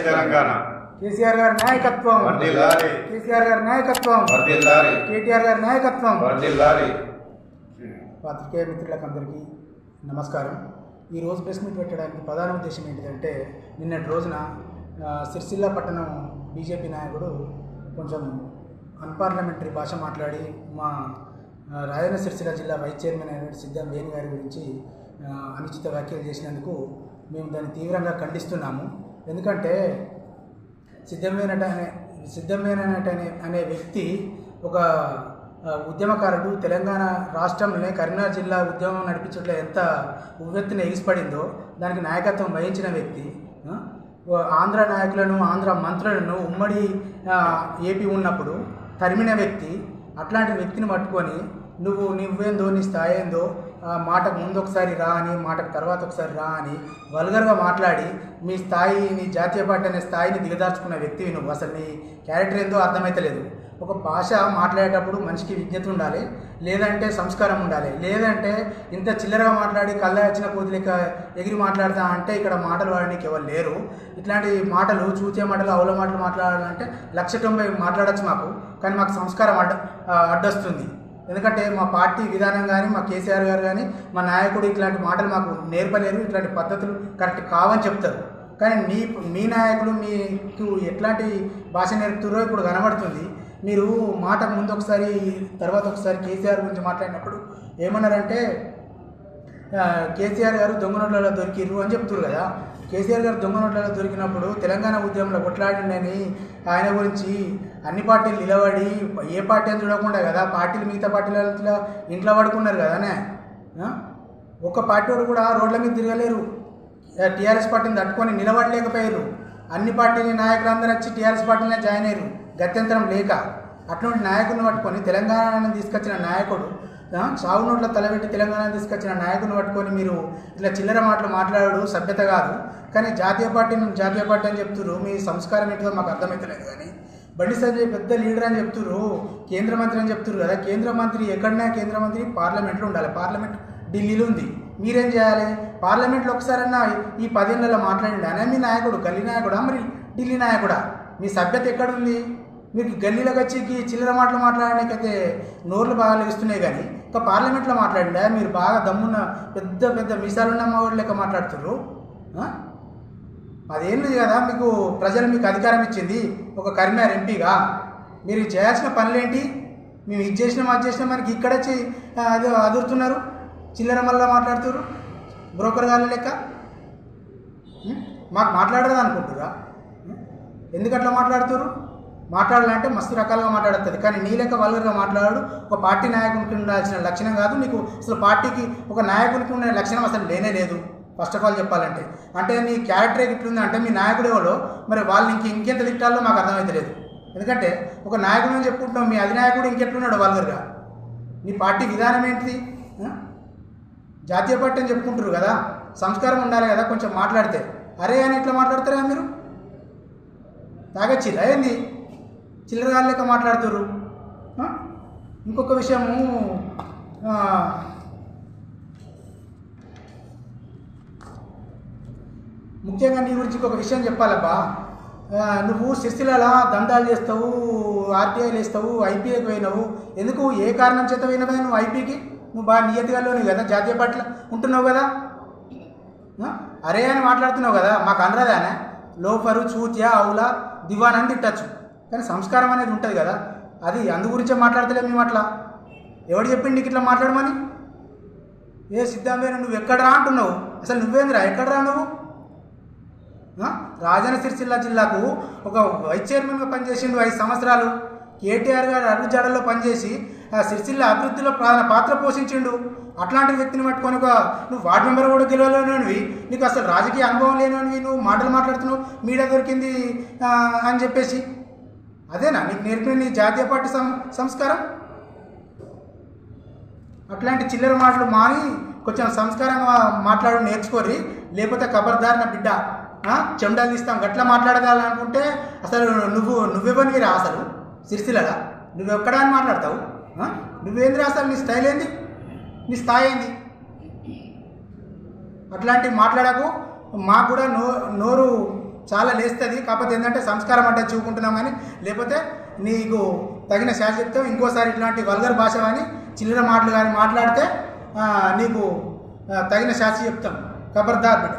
తెలంగాణ. కేసీఆర్ గారి నాయకత్వం వర్ధిల్లాలి. కేసీఆర్ గారి నాయకత్వం వర్ధిల్లాలి. కేటీఆర్ గారి నాయకత్వం వర్ధిల్లాలి. పాత్రికేయ మిత్రులకు అందరికీ నమస్కారం. ఈరోజు ప్రెస్ మీట్ పెట్టడానికి ప్రధాన ఉద్దేశం ఏంటిదంటే, నిన్నటి రోజున సిరిసిల్ల పట్టణం బీజేపీ నాయకుడు కొంచెం అన్పార్లమెంటరీ భాష మాట్లాడి మా రాయన సిరిసిల్ల జిల్లా వైస్ చైర్మన్ అయిన సిద్ధం వేణు గారి గురించి అనుచిత వ్యాఖ్యలు చేసినందుకు మేము దాన్ని తీవ్రంగా ఖండిస్తున్నాము. ఎందుకంటే సిద్ధమేనట అనే వ్యక్తి ఒక ఉద్యమకారుడు. తెలంగాణ రాష్ట్రంలోనే కరీంనగర్ జిల్లా ఉద్యమం నడిపించట్లో ఎంత ఉవ్వెత్తున ఎగిసిపడిందో దానికి నాయకత్వం వహించిన వ్యక్తి. ఆంధ్ర నాయకులను, ఆంధ్ర మంత్రులను ఉమ్మడి ఏపీ ఉన్నప్పుడు తరిమిన వ్యక్తి. అట్లాంటి వ్యక్తిని పట్టుకొని నువ్వేందో, నీ స్థాయి ఏందో, మాటకు ముందు ఒకసారి రా అని, మాటకు తర్వాత ఒకసారి రా అని వల్గర్గా మాట్లాడి మీ స్థాయి, నీ జాతీయ పార్టీ అనే స్థాయిని దిగదార్చుకున్న వ్యక్తివి నువ్వు. అసలు నీ క్యారెక్టర్ ఏందో అర్థమైతలేదు. ఒక భాష మాట్లాడేటప్పుడు మనిషికి విజ్ఞత ఉండాలి, లేదంటే సంస్కారం ఉండాలి. లేదంటే ఇంత చిల్లరగా మాట్లాడి కళ్ళ వచ్చిన కోతిలేక ఎగిరి మాట్లాడతా అంటే ఇక్కడ మాటలు వాడడానికి ఎవరు లేరు. ఇట్లాంటి మాటలు, చూచే మాటలు, అవుల మాటలు మాట్లాడాలంటే 190 మాట్లాడచ్చు మాకు. కానీ మాకు సంస్కారం అడ్డొస్తుంది. ఎందుకంటే మా పార్టీ విధానం కానీ, మా కేసీఆర్ గారు కానీ, మా నాయకుడు ఇట్లాంటి మాటలు మాకు నేర్పలేరు, ఇట్లాంటి పద్ధతులు కరెక్ట్ కావని చెప్తారు. కానీ మీ నాయకులు మీకు ఎట్లాంటి భాష నేర్పుతారో ఇప్పుడు కనబడుతుంది. మీరు మాటకు ముందు ఒకసారి, తర్వాత ఒకసారి కేసీఆర్ గురించి మాట్లాడినప్పుడు ఏమన్నారంటే, కేసీఆర్ గారు దొంగ నోట్లలో దొరికిర్రు అని చెప్తున్నారు కదా. కేసీఆర్ గారు దొంగ నోట్లలో దొరికినప్పుడు తెలంగాణ ఉద్యమంలో కొట్లాడిండని ఆయన గురించి అన్ని పార్టీలు నిలబడి, ఏ పార్టీ అని చూడకుండా కదా పార్టీలు, మిగతా పార్టీల ఇంట్లో పడుకున్నారు కదానే. ఒక్క పార్టీ వాడు కూడా రోడ్ల మీద తిరగలేరు. టీఆర్ఎస్ పార్టీని తట్టుకొని నిలబడలేకపోయారు. అన్ని పార్టీల నాయకులందరూ వచ్చి టీఆర్ఎస్ పార్టీలో జాయిన్ అయ్యారు గత్యంతరం లేక. అటువంటి నాయకుడిని పట్టుకొని, తెలంగాణను తీసుకొచ్చిన నాయకుడు, సాగు నోట్ల తలబెట్టి తెలంగాణను తీసుకొచ్చిన నాయకుడిని పట్టుకొని మీరు ఇట్లా చిల్లర మాటలు మాట్లాడు సభ్యత కాదు. కానీ జాతీయ పార్టీ అని చెప్తున్నారు. మీ సంస్కారం ఏంటో మాకు అర్థమవుతలేదు. కానీ బండి సంజయ్ పెద్ద లీడర్ అని చెప్తున్నారు, కేంద్ర మంత్రి అని చెప్తున్నారు కదా. కేంద్ర మంత్రి ఎక్కడన్నా కేంద్ర మంత్రి పార్లమెంట్లో ఉండాలి. పార్లమెంట్ ఢిల్లీలో ఉంది. మీరేం చేయాలి? పార్లమెంట్లో ఒకసారన్నా ఈ 10 ఏళ్లలో మాట్లాడండి. అనే మీ నాయకుడు గల్లీ నాయకుడా, మరి ఢిల్లీ నాయకుడా? మీ సభ్యత ఎక్కడుంది? మీకు గల్లీలోకి వచ్చి చిల్లర మాటలు మాట్లాడడానికైతే నోర్లు బాగా లెగుస్తున్నాయి. కానీ ఇంకా పార్లమెంట్లో మాట్లాడండి. మీరు బాగా దమ్మున్న పెద్ద పెద్ద మీసాలున్న మావాడు లెక్క మాట్లాడుతున్నారు. 10 ఏళ్ళు కదా మీకు ప్రజలు మీకు అధికారం ఇచ్చింది ఒక కరీంనగర్ ఎంపీగా. మీరు చేయాల్సిన పనులేంటి? మేము ఇది చేసినాం, అది చేసినాం మనకి ఇక్కడ వచ్చి అది అదురుతున్నారు, చిల్లర మళ్ళా మాట్లాడుతున్నారు, బ్రోకర్ గాళ్ళ లెక్క. మాకు మాట్లాడదు అనుకుంటురా? ఎందుకు అట్లా మాట్లాడుతున్నారు? మాట్లాడాలంటే మస్తు రకాలుగా మాట్లాడుతుంది. కానీ నీ లెక్క వల్గర్గా మాట్లాడు ఒక పార్టీ నాయకునికి ఉండాల్సిన లక్షణం కాదు. నీకు అసలు పార్టీకి ఒక నాయకునికి ఉండే లక్షణం అసలు లేనే లేదు. ఫస్ట్ ఆఫ్ ఆల్ చెప్పాలంటే, అంటే నీ క్యారెక్టర్ ఎట్లుంది అంటే మీ నాయకుడు ఎవరో మరి వాళ్ళు ఇంకెంత తిట్టాలో మాకు అర్థమవుతలేదు. ఎందుకంటే ఒక నాయకుడు అని చెప్పుకుంటున్నావు, మీ అధినాయకుడు ఇంకెట్లున్నాడు వల్గర్గా? నీ పార్టీ విధానం ఏంటిది? జాతీయ పార్టీ అని చెప్పుకుంటారు కదా, సంస్కారం ఉండాలి కదా కొంచెం మాట్లాడితే. అరే అని ఇట్లా మాట్లాడతారా మీరు? తాగచ్చిరా ఏంది? చిల్లరగాళ్ళ లెక్క మాట్లాడుతున్నారు. ఇంకొక విషయము, ముఖ్యంగా నీ గురించి ఇంకొక విషయం చెప్పాలబ్బా. నువ్వు సిరిసిల్ల దందాలు చేస్తావు, ఆర్టీఐలు వేస్తావు, ఐపీఏకి పోయినావు. ఎందుకు? ఏ కారణం చేత పోయినావు నువ్వు ఐపీకి? నువ్వు బాగా నియతిగాలోని కదా, జాతీయ పార్టీలో ఉంటున్నావు కదా. అరే అని మాట్లాడుతున్నావు కదా, మాకు అనరాదానే? లోఫరు, చూత్యా, అవులా, దివాన్ అని తిట్టచ్చు. కానీ సంస్కారం అనేది ఉంటుంది కదా, అది అందు గురించే మాట్లాడతలే మేము అట్లా. ఎవడు చెప్పిండి నీకు ఇట్లా మాట్లాడమని? ఏ సిద్ధంగా నువ్వు ఎక్కడరా అంటున్నావు? అసలు నువ్వేందిరా? ఎక్కడరా నువ్వు? రాజన్న సిరిసిల్ల జిల్లాకు ఒక వైస్ చైర్మన్గా పనిచేసిండు 5 సంవత్సరాలు. కేటీఆర్ గారు అడుగుజాడల్లో పనిచేసి సిరిసిల్ల అభివృద్ధిలో పాత్ర పోషించిండు. అట్లాంటి వ్యక్తిని పట్టుకొని నువ్వు వార్డు మెంబర్ కూడా గెలవలేనివి, నీకు అసలు రాజకీయ అనుభవం లేనివి, నువ్వు మాటలు మాట్లాడుతున్నావు మీడియా దొరికింది అని చెప్పేసి. అదేనా నీకు నేర్పిన నీ జాతీయ పార్టీ సంస్కారం? అట్లాంటి చిల్లర మాటలు మాని కొంచెం సంస్కారంగా మాట్లాడు నేర్చుకోరి. లేకపోతే ఖబర్దార్ నా బిడ్డ, చెమడాలు తీస్తాం గట్లా మాట్లాడగలనుకుంటే అసలు నువ్వెవరినిరా? అసలు సిరిసిల్ల నువ్వెక్కడా అని మాట్లాడతావు? నువ్వేంద్రా? అసలు నీ స్టైల్ ఏంది? నీ స్థాయి ఏంది? అట్లాంటివి మాట్లాడకు. మాకు కూడా నోరు చాలా లేస్తుంది. కాకపోతే ఏంటంటే సంస్కారం అంటే చూపుకుంటున్నాం కానీ, లేకపోతే నీకు తగిన శాస్త్ర చెప్తాం. ఇంకోసారి ఇట్లాంటి వల్గర్ భాష కానీ చిల్లర మాటలు కానీ మాట్లాడితే నీకు తగిన శాస్త్ర చెప్తాం. ఖబర్దార్ బిడ్డ.